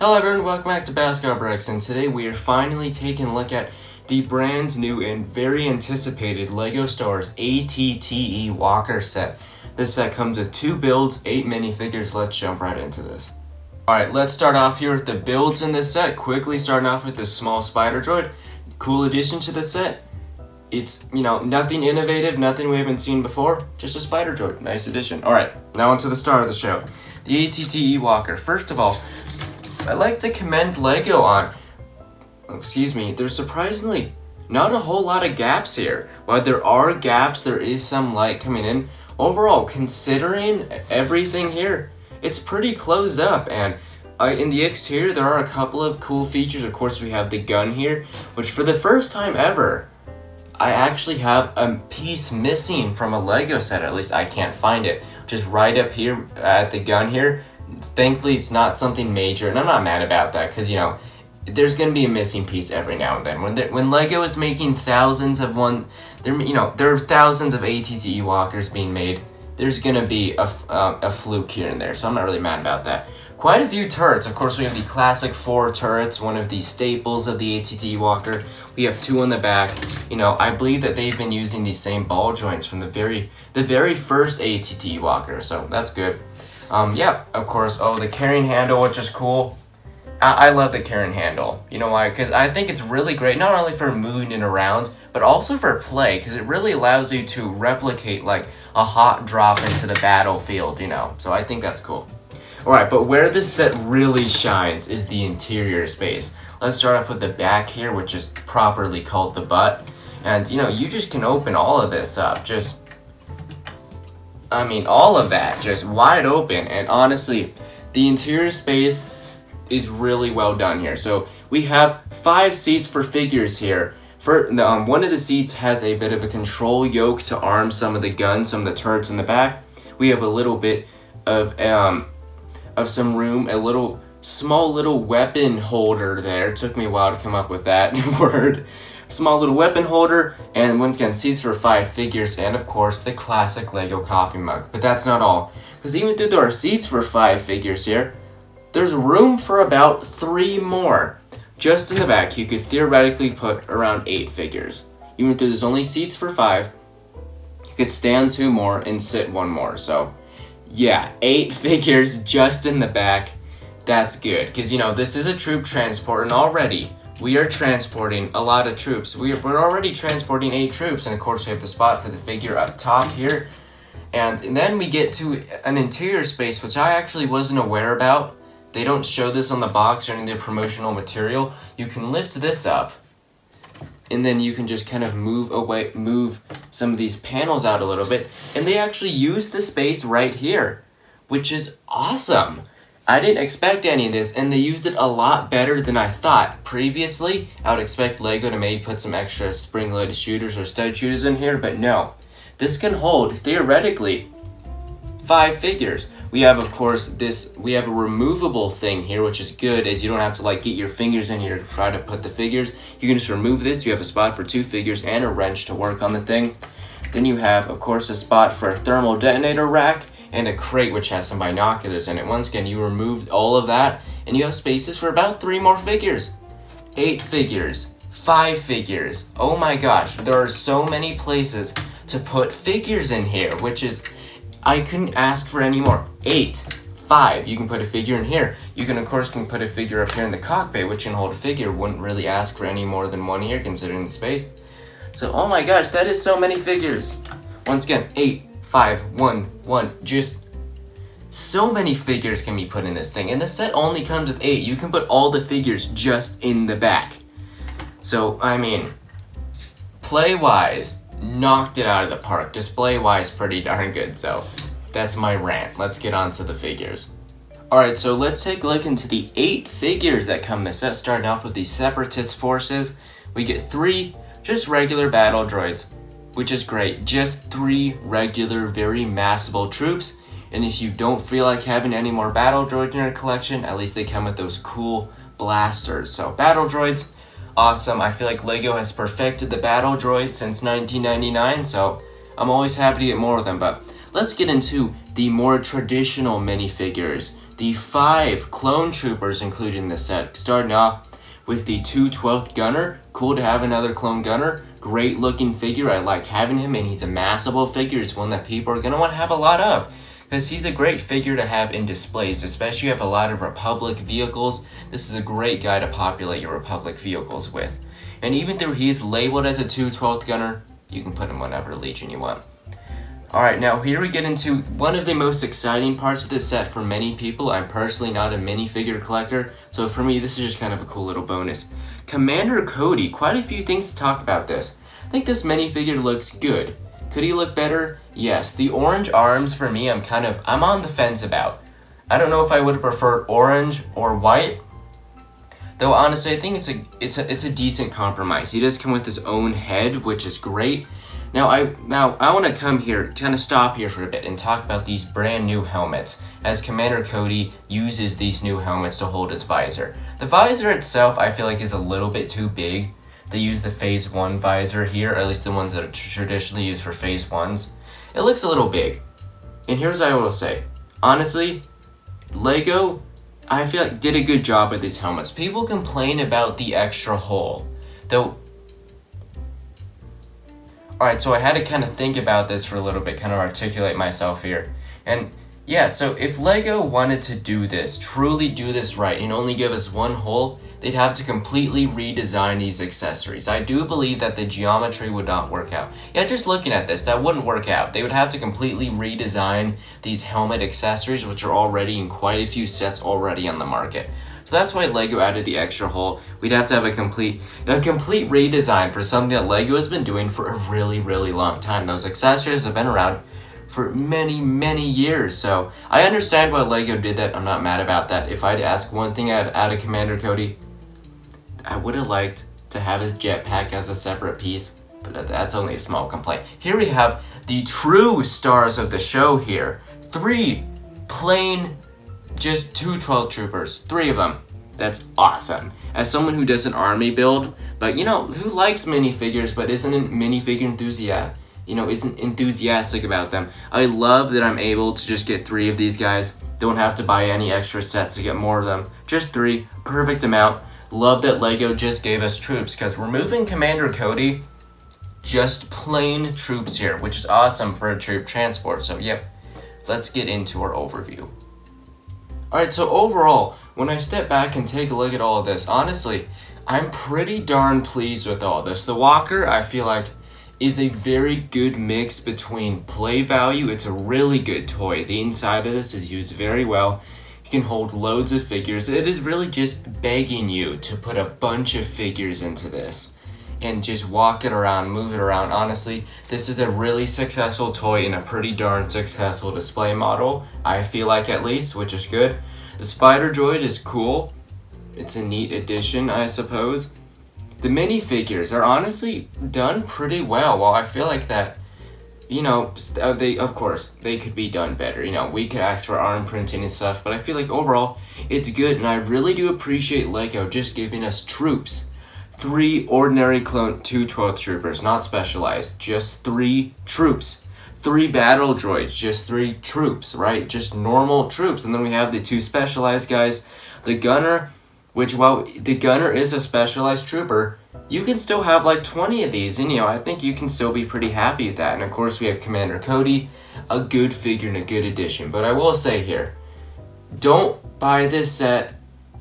Hello everyone, welcome back to Basketball Bricks, and today we are finally taking a look at the brand new and very anticipated LEGO Star Wars ATTE Walker set. This set comes with 2 builds, 8 minifigures. Let's jump right into this. Alright, let's start off here with the builds in this set. Quickly starting off with this small spider droid. Cool addition to the set. It's, nothing innovative, nothing we haven't seen before, just a spider droid. Nice addition. Alright, now onto the star of the show. The ATTE Walker. First of all, I'd like to commend LEGO on, there's surprisingly not a whole lot of gaps here. While there are gaps, there is some light coming in. Overall, considering everything here, it's pretty closed up, and in the exterior there are a couple of cool features. Of course, we have the gun here, which for the first time ever, I actually have a piece missing from a LEGO set. At least I can't find it. Just right up here at the gun here. Thankfully, it's not something major, and I'm not mad about that because, there's going to be a missing piece every now and then. When LEGO is making thousands of there are thousands of ATTE walkers being made, there's going to be a fluke here and there, so I'm not really mad about that. Quite a few turrets. Of course, we have the classic 4 turrets, one of the staples of the ATTE walker. We have 2 on the back. I believe that they've been using these same ball joints from the very first ATTE walker, so that's good. Of course, the carrying handle, which is cool. I love the carrying handle. You know why? Because I think it's really great, not only for moving around, but also for play, because it really allows you to replicate like a hot drop into the battlefield, so I think that's cool. Alright, but where this set really shines is the interior space. Let's start off with the back here, which is properly called the butt. And, you just can open all of this up, all of that, just wide open. And honestly, the interior space is really well done here. So we have 5 seats for figures here. One of the seats has a bit of a control yoke to arm some of the guns, some of the turrets in the back. We have a little bit of some room, a small little weapon holder there. It took me a while to come up with that word. Small little weapon holder, and once again, seats for 5 figures, and of course, the classic LEGO coffee mug. But that's not all, because even though there are seats for 5 figures here, there's room for about 3 more. Just in the back, you could theoretically put around 8 figures. Even though there's only seats for 5, you could stand 2 more and sit 1 more. So, yeah, 8 figures just in the back. That's good, because this is a troop transport, and already we are transporting a lot of troops. We're already transporting 8 troops, and of course we have the spot for the figure up top here. And then we get to an interior space, which I actually wasn't aware about. They don't show this on the box or any of their promotional material. You can lift this up, and then you can just kind of move some of these panels out a little bit. And they actually use the space right here, which is awesome. I didn't expect any of this, and they used it a lot better than I thought. Previously, I would expect LEGO to maybe put some extra spring-loaded shooters or stud shooters in here, but no. This can hold, theoretically, 5 figures. We have, of course, we have a removable thing here, which is good, as you don't have to get your fingers in here to try to put the figures. You can just remove this. You have a spot for 2 figures and a wrench to work on the thing. Then you have, of course, a spot for a thermal detonator rack, and a crate which has some binoculars in it. Once again, you removed all of that, and you have spaces for about 3 more figures. 8 figures, 5 figures. Oh my gosh, there are so many places to put figures in here, which is, I couldn't ask for any more. 8, 5, you can put a figure in here. You can, of course, put a figure up here in the cockpit, which can hold a figure. Wouldn't really ask for any more than 1 here, considering the space. So, oh my gosh, that is so many figures. Once again, 8, 5, 1, 1, just so many figures can be put in this thing. And the set only comes with 8. You can put all the figures just in the back. So, play-wise, knocked it out of the park. Display-wise, pretty darn good. So, that's my rant. Let's get on to the figures. Alright, so let's take a look into the 8 figures that come in the set. Starting off with the Separatist Forces. We get 3 just regular battle droids, which is great. Just 3 regular, very massable troops. And if you don't feel like having any more battle droids in your collection, at least they come with those cool blasters. So battle droids, awesome. I feel like LEGO has perfected the battle droids since 1999, so I'm always happy to get more of them. But let's get into the more traditional minifigures, the 5 clone troopers included in the set. Starting off with the 212th gunner. Cool to have another clone gunner. Great looking figure. I like having him, and he's a massable figure. It's one that people are going to want to have a lot of, because he's a great figure to have in displays, especially if you have a lot of Republic vehicles. This is a great guy to populate your Republic vehicles with. And even though he's labeled as a 212th gunner, you can put him whatever Legion you want. Alright, now here we get into one of the most exciting parts of this set for many people. I'm personally not a minifigure collector, so for me this is just kind of a cool little bonus. Commander Cody, quite a few things to talk about this. I think this minifigure looks good. Could he look better? Yes. The orange arms for me, I'm on the fence about. I don't know if I would have preferred orange or white. Though honestly, I think it's a decent compromise. He does come with his own head, which is great. Now I want to come here, kind of stop here for a bit and talk about these brand new helmets, as Commander Cody uses these new helmets to hold his visor. The visor itself, I feel like, is a little bit too big. They use the Phase 1 visor here, or at least the ones that are traditionally used for Phase 1s. It looks a little big. And here's what I will say. Honestly, LEGO, I feel like, did a good job with these helmets. People complain about the extra hole, though. Alright, so I had to kind of think about this for a little bit, kind of articulate myself here. And yeah, so if LEGO wanted to do this, truly do this right, and only give us one hole, they'd have to completely redesign these accessories. I do believe that the geometry would not work out. Yeah, just looking at this, that wouldn't work out. They would have to completely redesign these helmet accessories, which are already in quite a few sets already on the market. So that's why LEGO added the extra hole. We'd have to have a complete redesign for something that LEGO has been doing for a really, really long time. Those accessories have been around for many, many years. So I understand why LEGO did that. I'm not mad about that. If I had to ask one thing out of Commander Cody, I would have liked to have his jetpack as a separate piece, but that's only a small complaint. Here we have the true stars of the show here. 3 plain, just 212 troopers. 3 of them. That's awesome. As someone who does an army build, but who likes minifigures but isn't a minifigure enthusiast, isn't enthusiastic about them. I love that I'm able to just get 3 of these guys. Don't have to buy any extra sets to get more of them. Just 3, perfect amount. Love that LEGO just gave us troops, because we're moving Commander Cody, just plain troops here, which is awesome for a troop transport. So yep, let's get into our overview. Alright, so overall, when I step back and take a look at all of this, honestly, I'm pretty darn pleased with all this. The Walker, I feel like, is a very good mix between play value. It's a really good toy. The inside of this is used very well. You can hold loads of figures. It is really just begging you to put a bunch of figures into this and just walk it around, move it around. Honestly, this is a really successful toy and a pretty darn successful display model, I feel like, at least, which is good. The Spider Droid is cool. It's a neat addition, I suppose. The minifigures are honestly done pretty well. While I feel like that, they could be done better. We could ask for arm printing and stuff, but I feel like overall it's good, and I really do appreciate LEGO just giving us troops. 3 ordinary clone 212th troopers, not specialized, just 3 troops. 3 battle droids, just 3 troops, right? Just normal troops. And then we have the 2 specialized guys. The gunner, which, while the gunner is a specialized trooper, you can still have like 20 of these, and I think you can still be pretty happy with that. And of course we have Commander Cody, a good figure and a good addition. But I will say here, don't buy this set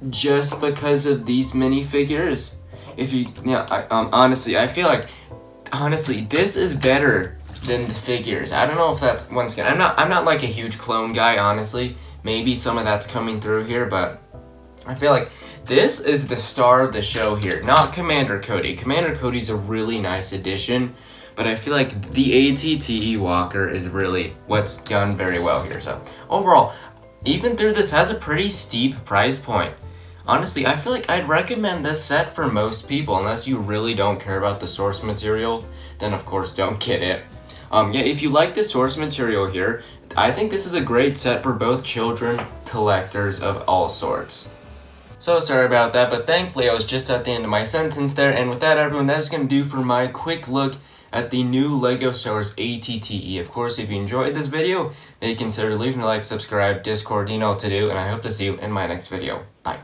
just because of these minifigures. If you, honestly, I feel like, this is better than the figures. I don't know if that's, once again, I'm not like a huge clone guy, honestly. Maybe some of that's coming through here, but I feel like this is the star of the show here, not Commander Cody. Commander Cody's a really nice addition, but I feel like the ATTE Walker is really what's done very well here. So overall, even though this has a pretty steep price point, honestly, I feel like I'd recommend this set for most people. Unless you really don't care about the source material, then of course don't get it. If you like the source material here, I think this is a great set for both children, collectors of all sorts. So sorry about that, but thankfully I was just at the end of my sentence there. And with that, everyone, that's going to do for my quick look at the new LEGO Star Wars ATTE. Of course, if you enjoyed this video, Hey, consider leaving a like, subscribe, Discord, you know what to do, and I hope to see you in my next video. Bye.